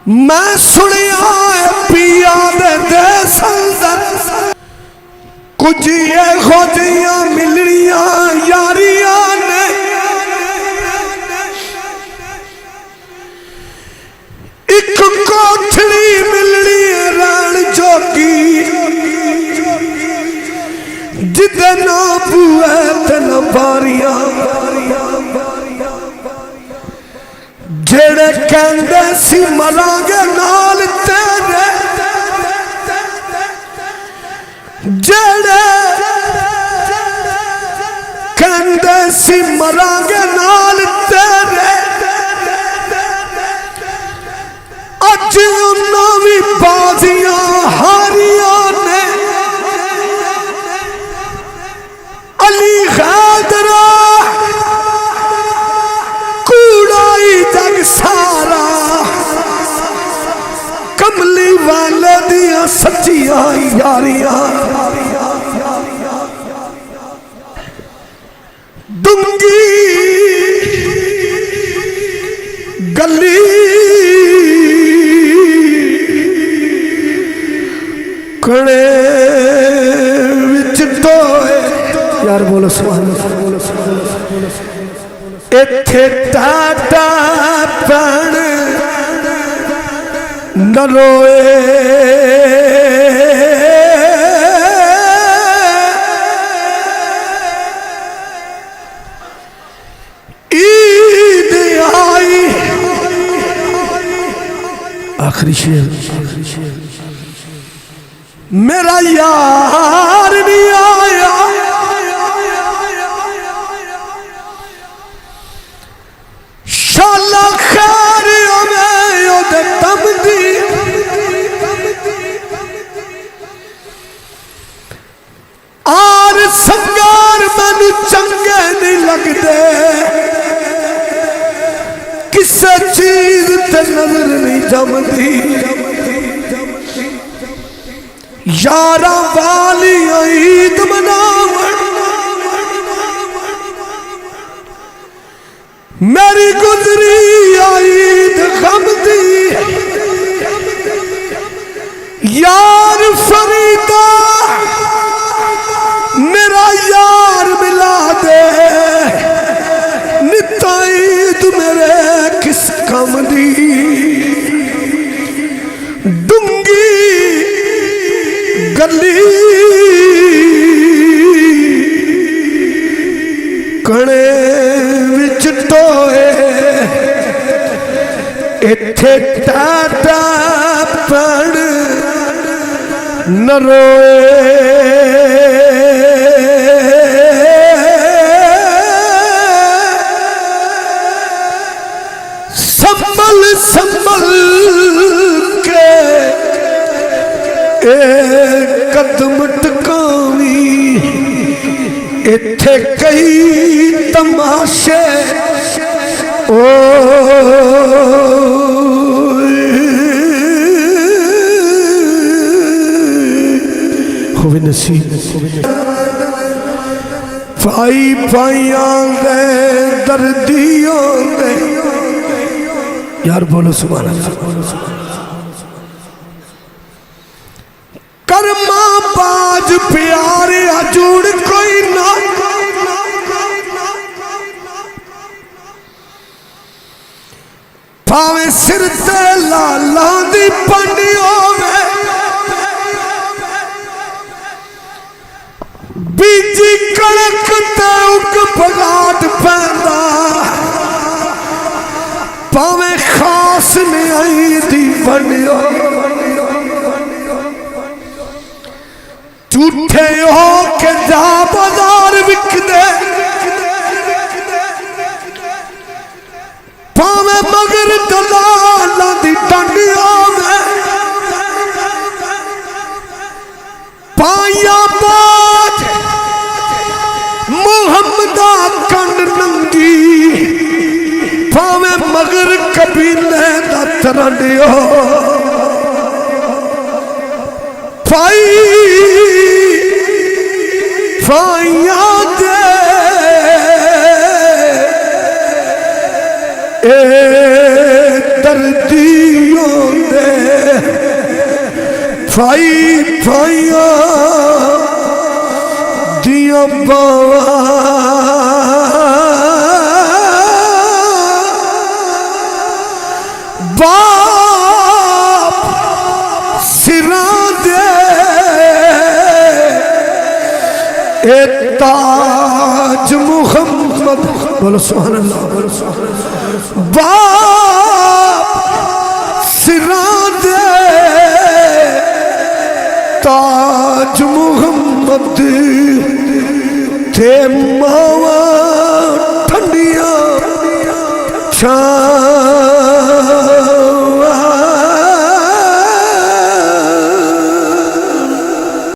मैं सुनिया पिया दे संदर कुछ ये खोजियां मिलनिया यारियां ने एक कोठड़ी मिलनी रान जोगी जिदे ना बुए ते ना बारियां जेड़े कहंदे सी मरांगे नाल तेरे जेड़े कहंदे सी मरांगे नाल तेरे अज उन्हां भी बाजियां हारियां ने अली खैदरा जग सारा कमली वाले दिया सच्चिया यारियां दुंगी गली कणे विच टोए यार बोलो सुभान अल्लाह बोलो सुभान अल्लाह इत्थे टाटा पैण न रोए ईद आई आखिरी शेर मेरा यार नहीं आया शाला खैर हमें ओदे दम दी आर संगार मैनू चंगे नहीं लगदे किसे चीज ते नजर नहीं जमदी यारा वाली ईद मनावण मेरी गुजरी ईद गम दी यार फरीदा मेरा यार मिला दे नित्ता ईद मेरे किस कम दी डूंगी गली कणे विच टोए इत्थे टाटा पैण न रोए संभल संभल के कदम टकावी इत्थे कई तमाशे ओ होवे नसीब भाई भाइयां दे दर्दियों दे यार बोलो सुभान अल्लाह कर्मा बाज प्यारे जुड़ कोई ना भावे सिर ते लाला दी पंडी होवे बीजी कणक ते उग बगाट पैंदा भावे खास न्याई दी पंडियो झूठे हो के जा बाजार विकदे भावे मगर दलाला दी टंडिया में पाया बाज मुहम्मदा कंड नंगी भावे मगर कबीले दा तरंडियो भाई फाइया दे दर्दियों फाई फाइया दिया बावा बाप सिरा दे ए ताज मुहम्मद बोलो सुभान अल्लाह बोलो सुभान अल्लाह बाप सिरा दे ताज मुहम्मद थे मावा ठंडिया छा